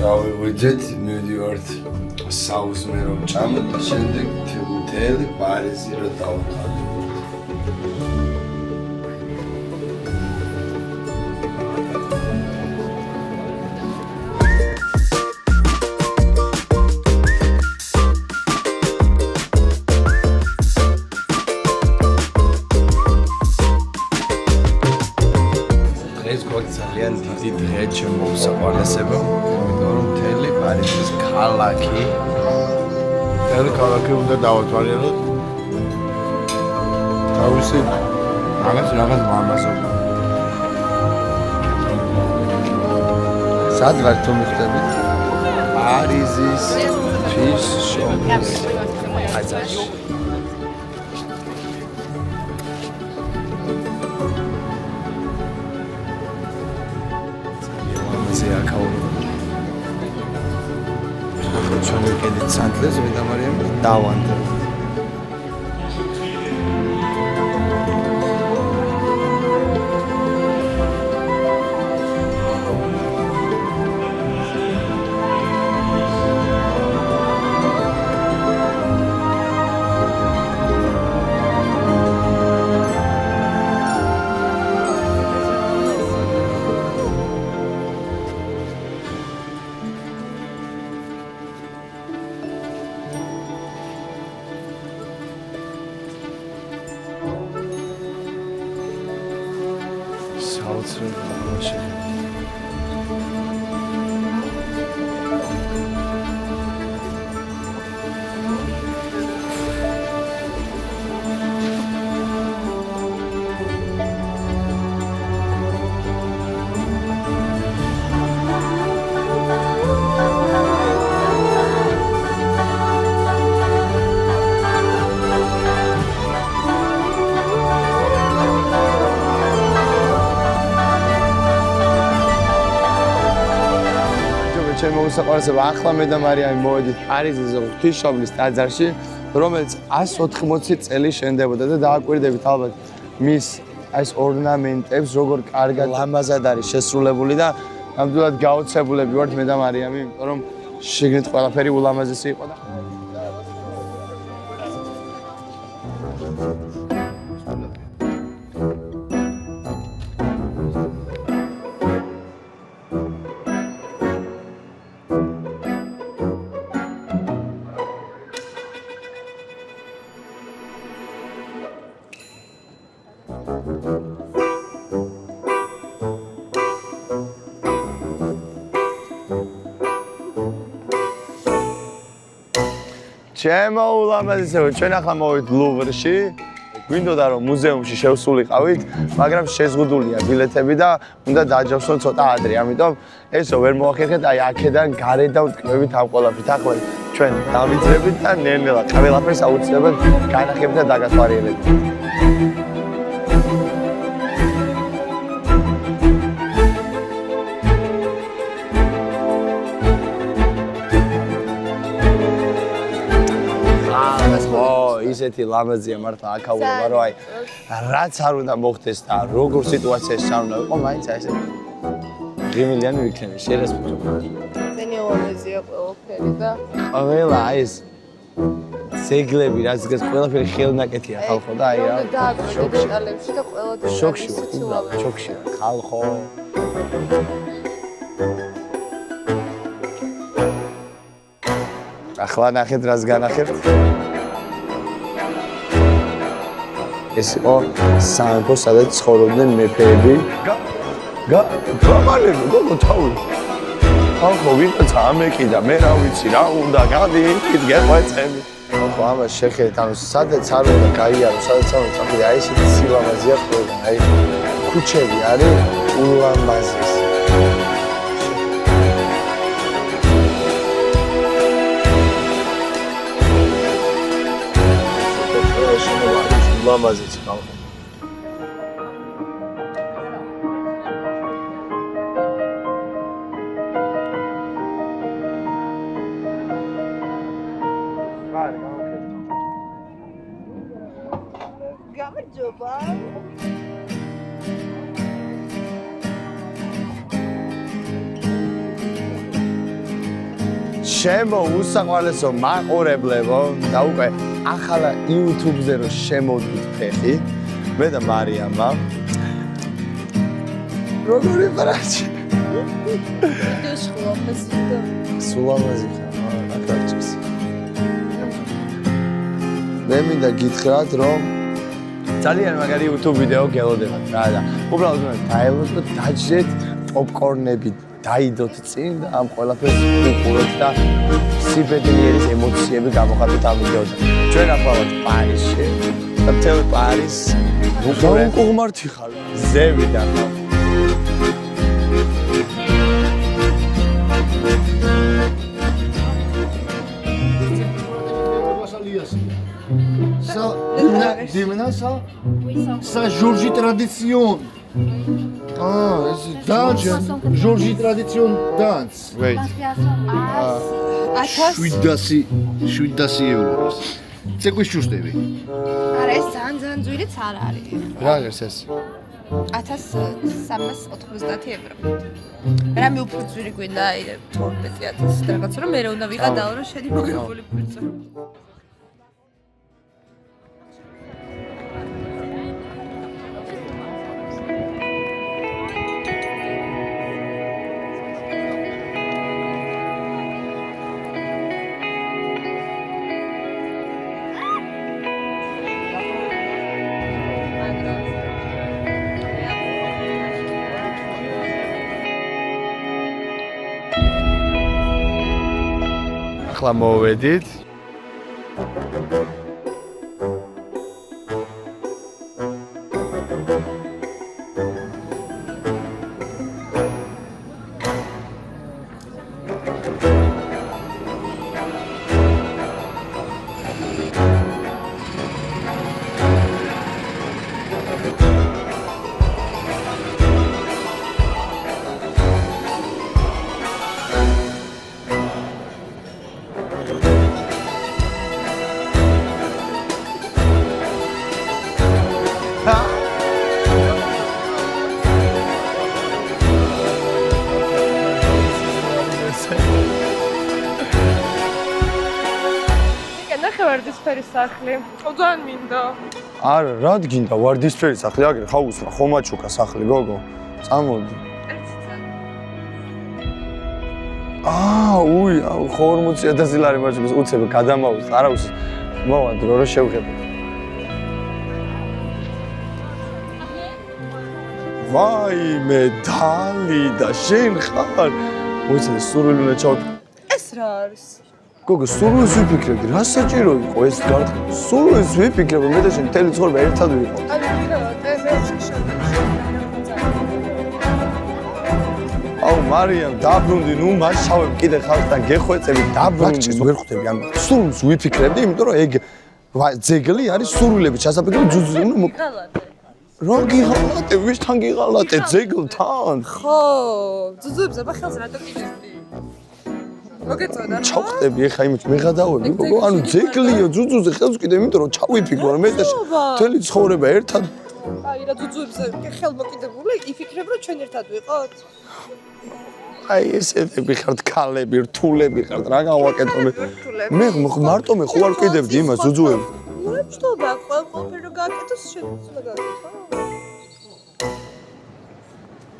გავიღვიძეთ, მივიდივართ საუზმე რომ ჭამოთ და შემდეგ მთელი პარიზი რომ დავუყავთ. ძალიან დიდი დღე ჩემო უსაყვარლესებო, იმიტომ რომ მთელი პარიზის ქალაქი უნდა დავათვალიეროთ თავისი რაღაც მამაზობა. სად ვარ თუ მიხვდებით? პარიზის ფის შოუს აზარში. Ჩვენ ვიკედით სანთლეს ვიდა მარიამ დავანდრე. ჩემო უსაყვარლესებო, ახლა მე და მარიამი მოვედით პარიზის ღვთისმშობლის ტაძარში, რომელიც 180 წელი შენდებოდა და დააკვირდებით ალბათ მის ეს ორნამენტებს, როგორ კარგად ლამაზად არის შესრულებული და ნამდვილად გაოცებულები ვართ მე და მარიამი, იმიტომ რომ შიგნით ყველაფერი ულამაზესი იყო და ჩემო ულამაზესებო, ჩვენ ახლა მოვით ლუვრში. გვინდოდა რომ მუზეუმში შევსულიყავით, მაგრამ შეზღუდულია ბილეთები და უნდა დააჯავსოთ ცოტა ადრე. ამიტომ ესო ვერ მოახერხეთ, აი აქედან გარედან ვტკბებით ამ ყველაფრით. ახლა ჩვენ დავიძრებით და ნელ-ნელა ყველაფერს აუცილებლად განახებთ და დაგათვალიერებთ. ისეთი ლამაზია მართლა აქაურობა რომ აი რაც არ უნდა მოხდეს და როგორ სიტუაციაში არ უნდა ვიყო მაინც აი ესე ღიმილიანი ვიქნები შეიძლება ძენი ლამაზია ყველაფერი და ყველა აი ეს ზეგლები რაც დღეს ყველაფერი ხელნაკეთია ხალხო და აი რა დეტალებში და ყველა შოქში ხალხო ახლა ნახეთ რას განახებთ ეს იყო სამეფო, სადაც ცხოვრობდნენ მეფეები. გამარებო, გოგო თავი. ხალხო, ვინც ამეკიდა, მე რა ვიცი, რა უნდა, გადი, იქით გეყვეწები. ხალხო, ამას შეხედეთ, ანუ სადაც არ უნდა გაიარო, სადაც არ უნდა წახვიდე, აი ესეთი სილამაზეა ყველგან, აი ქუჩები არის ულამაზესი. ლამაზიც ხალხო. გამარჯობა. ჩემო უსაყვარლესო მაყურებლებო და უკვე ახლა YouTube-ზე რომ შემოვიდით ფეხი მე და მარიამა როგორი ბრაჩი ვიდეოს ხლაფასი სულამაზი ხარ აკარჩის მე მინდა გითხრათ რომ ძალიან მაგარი YouTube ვიდეო გელოდებათ რა და უბრალოდ დაელოთ და დაჯდეთ პოპკორნები დაიდოთ წინ და ამ ყველაფერს უყუროთ და სიბედნიერი ემოციები გამოხატოთ ამ ვიდეოზე. ჩვენ ახლა ვართ პარიზში და მთელი პარიზ უყურეთ. უღმართი ხარ. ზევიდან ხარ. Ça, dis-moi ça. Ça, Georgie Tradition. Ah, dance, Georgie Tradition dance. Wait. Șuit dasi euros. Ce cu șuștevi? არა ეს ძალიან ძვირიც არ არის რა არის ეს? 1390 ევრო. რამე უფრო ძვირი გვინდა 12000 რაღაცა რომ მე რა უნდა ვიყადაო რომ შენი მოგებული ფულზე. ახლა მოვედით. ვარდისფერი სახლი. ძალიან მინდა. არა, რად გინდა ვარდისფერი სახლი? აგერ ხაუსმა ხომაჩუკა სახლი, გოგო. წამოდი. უი, 400,000 ლარი მაჩუკის უცებ გადამავალ, არავის მოვანდრო რომ შევღებო. ვაიმე, დალი და შენ ხარ. მოიცადე სურვილი უნდა ჩავთ. ეს რა არის? გოგო, სულს ვიფიქრებდი, რა საჭირო იყო ეს გარდაქმნა? სულს ვიფიქრებ, მე და შენ მთელი ცხოვრება ერთად ვიყავ. აუ, მარიამ, დაბრუნდი, ნუ მასშავებ კიდე ხალხთან გეხვეწები, დაბრუნდი, ვერ ხვდები ამ სულს ვიფიქრებდი, იმიტომ რომ ეგ ძეგლი არის სურვილები, ჩასაფიქრებ ჯუჯუ, ნუ რა გიღალატე, ვისთან გიღალატე, ძეგლთან? ხო, ძუძუებს აბა ხელს რატო კიდევდი? მოგეწონა რა? ჩავხტები ეხა იმით მეღადავები, გოგო, ანუ ძეგლიო ჯუჯუზე ხელს კიდე, იმიტომ რომ ჩავიფიქრო, მე და მთელი ცხოვრება ერთად. აი რა ძუძუებს ხელმოკიდებული, იფიქრებ რომ ჩვენ ერთად ვიყოთ? აი ესეთები ხართ ქალები, რთულები ხართ, რა გავაკეთო მე? მე მარტო მე ხო არ ვკიდებდი იმას ძუძუებს. რა ვშტობა, ყველაფერი რომ გააკეთოს შენ უნდა გააკეთო.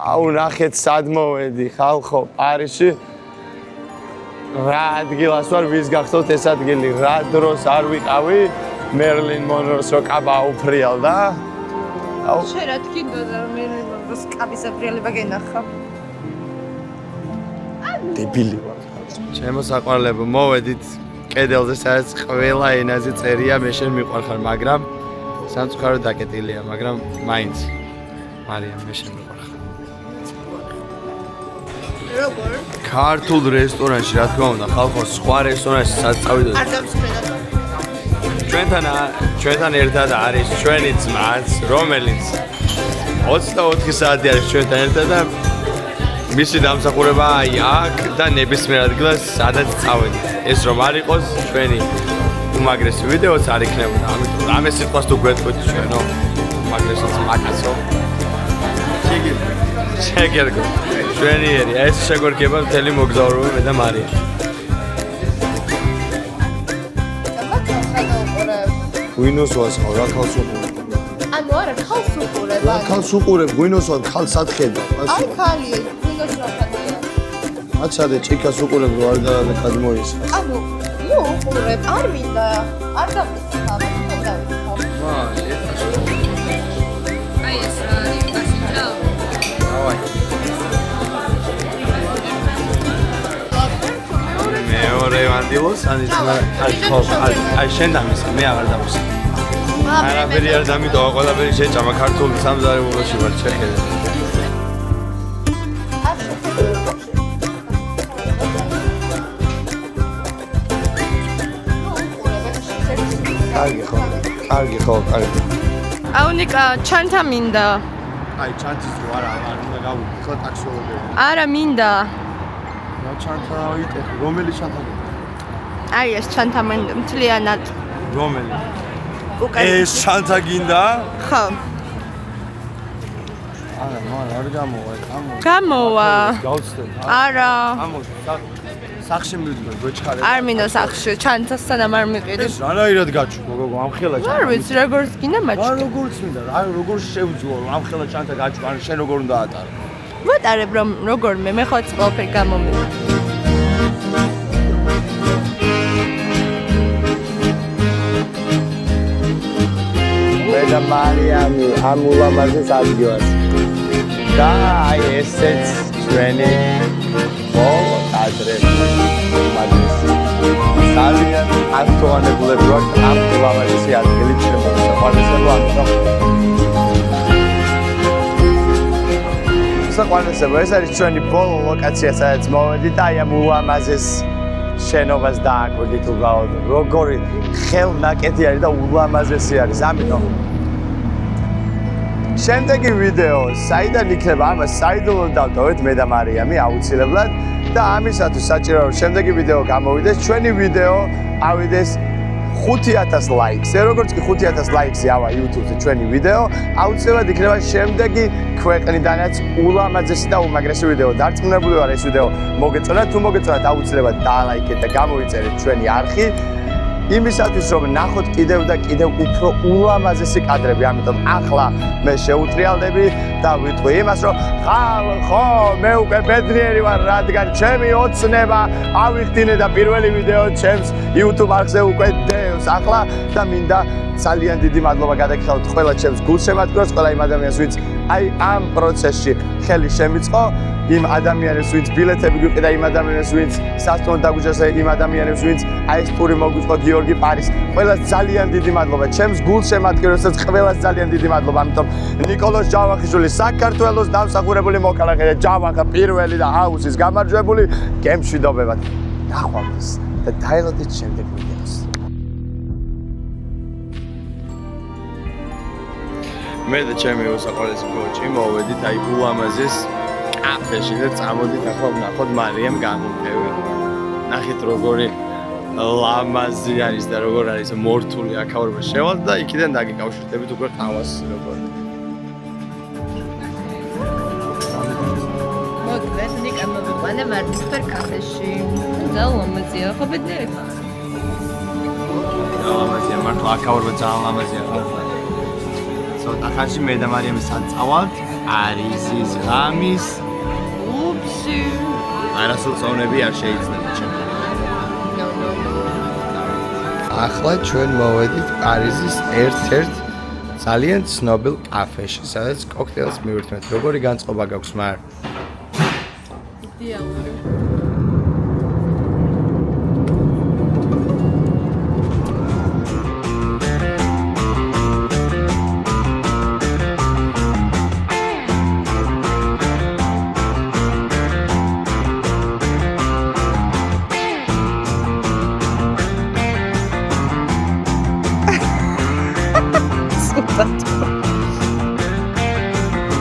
აუ ნახეთ სად მოვედი ხალხო პარიზში. რა ადგილას ვარ, ვის გახსოვთ ეს ადგილი, რა დროს არ ვიყავი? მერლინ მონროს რო კაბა უფრიალდა. აუ შენ რა თქინდოდა რომ მერლინ მონროს კაბის აფრიალება გენახა? დებილი ვარ. ჩემო საყვარლებო, მოვედით კედელზე, სადაც ყველა ენაზე წერია, მე შენ მიყვარხარ, მაგრამ სამწუხაროდ დაკეტილია, მაგრამ მაინც მარიამ მე შენ მიყვარხარ. როგორ? ქართულ რესტორანში, რა თქმა უნდა, ხალხო, სხვა რესტორანში სადაც წავიდოდით. არ დამსწრედა. ჩვენთან ერთად არის ჩვენი ძმაც, რომელიც 24 საათი არის ჩვენთან ერთად და მისი დამსახურება აი აქ და ნებისმიერ ადგილას სადაც წავედით. ეს რომ არ იყოს ჩვენი უმაგრესი ვიდეოც არ იქნებოდა. ამიტომ რამე სიტყვას თუ გვეტყვით ჩვენო უმაგრესოც მაკაცო. შეგერგო. ჩვენიერი ეს შეგორგება მთელი მოგზაურობა მე და მარია. გვინოს ვასხავ, რა ქალს უყურებ? ანუ არა, ხალს უყურებ. რა ქალს უყურებ, გვინოს ვარ, ქალს ატხედავ. აი ხალია, ვინოს რა ხალია. აცადე ჭიქას უყურებ, რო არ გადმოისხა. ანუ ნუ უყურებ, არ მინდა. არ დამწახავ, არ დავიხავ. აი ეს რა არის, გასიჭა. დავაი. მეორე ვანდილოს, აი შენ დამის, მე აღარ დავუსი. არაფერი არ დამიტოვა, ყველაფერი შეჭამა ქართული სამზარეულოში ვარ ჩეხეთე. კარგი ხო, კარგი. აუნიკა, ჩანთა მინდა. აი ჩანთის რო არა უნდა გავიქო ტაქსოლოგია. არა მინდა. რა ჩანთა ვიტეხ, რომელი ჩანთა? აი ეს ჩანთა მინდა, მთლიანად. რომელი? უკან. ეს ჩანთა გინდა? ხო. არა, არ გამოვა, გამოვა. გავცდე. არა. სახში მივიდნენ, გვეჩხარებ. არ მინდა სახში, ჩანთასთან არ მიყიდი. ეს რანაირად გაჩუქო, გოგო, ამხელა ჩანთა. არ ვიცი, როგორც გინდა რა მაჩქი. როგორც მინდა, რა როგორ შევძუო, ამხელა ჩანთა გაჩუქო, ან შენ როგორ უნდა ატარო? ვატარებ რომ როგორმე, მე ხო ყველაფერი გამომივიდა. მე და მარიამი ამ ულამაზეს ადგილას. და აი ესეც ჩვენი ბოლო კადრები. ძალიან აქტუალურები ვართ ამ ულამაზესი ადგილით შემოსაყვანესებო ამიტომ. საყვანესებო, ეს არის ჩვენი ბოლო ლოკაცია, სადაც მოვედით და აი ამ ულამაზეს შენობას დააკვირდით უბრალოდ. როგორი ხელნაკეთი არის და ულამაზესი არის, ამიტომ შემდეგი ვიდეო, საიდან იქნება ამას საიდუმლოდ დავტოვეთ მე და მარიამი აუცილებლად და ამისათვის საჭიროა რომ შემდეგი ვიდეო გამოვიდეს, ჩვენი ვიდეო ავიდეს 5000 ლაიქს. როგორც კი 5000 ლაიქსი ავა YouTube-ზე ჩვენი ვიდეო, აუცილებლად იქნება შემდეგი ქვეყნიდანაც ულამაზესი და უმაგრესი ვიდეო. დარწმუნებული ვარ ეს ვიდეო მოგეწონათ, თუ მოგეწონათ აუცილებლად დაალაიქეთ და გამოიწერეთ ჩვენი არხი. იმისათვის რომ ნახოთ კიდევ და კიდევ უფრო ულამაზესი კადრები, ამიტომ ახლა მე შეუტრიალდები და ვიტყვი იმას რომ ხო მე უკვე ბედნიერი ვარ, რადგან ჩემი ოცნება ავიხდინე და პირველი ვიდეო ჩემს YouTube არხზე უკვე დევს ახლა და მინდა ძალიან დიდი მადლობა გადაგიხადოთ ყველა ჩემს გულშემატკივრებს, ყველა იმ ადამიანს ვინც აი ამ პროცესში ხელი შემიწყო, იმ ადამიანებს ვინც ბილეთები გვიყიდა, იმ ადამიანებს ვინც სასტუმროდ დაგვიჯერა, იმ ადამიანებს ვინც აი ეს ტური მოგვიწყო გიორგი პარის. ყველას ძალიან დიდი მადლობა. ჩემს გულშემატკივრებსაც ყველას ძალიან დიდი მადლობა. ამიტომ ნიკოლოზ ჯავახიშვილი საქართველოს დამსახურებული მოქალაქე და ჯავახა პირველი და ჰაუსის გამარჯვებული გემშვიდობებად. ნახვამდის და დაელოდეთ შემდეგ ვიდეოს. მე და ჩემი უსაყვარლესი კოჩი მოვედით აი ულამაზეს კაფეში და წამოდით ახლა ვნახოთ მარიამ გამომწევი. ნახეთ როგორი ლამაზი არის და როგორ არის მორთული აქაურება შევალთ და იქიდან დაგიკავშირდებით უკვე ყავას როგორ. მოგდეს ნიკა მოვიყვანე მარტივ კაფეში. ძალიან ლამაზია, ხო ბედნიერი ხარ? ლამაზია, მართლა აქაურება ძალიან ლამაზია ხალხა. ცოტა ხანში მე და მარიამი საწავალთ პარიზის ღამის უფსი. არასოდეს წოვნები არ შეიძლება ჩემ. ახლა ჩვენ მოვედით პარიზის ერთ-ერთ ძალიან ცნობილ კაფეში, სადაც კოქტეილს მივირთმევთ. როგორი განწყობა გაქვს მარ? იდეალური.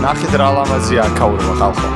ნახეთ რა ლამაზია აქაურება ხალხო.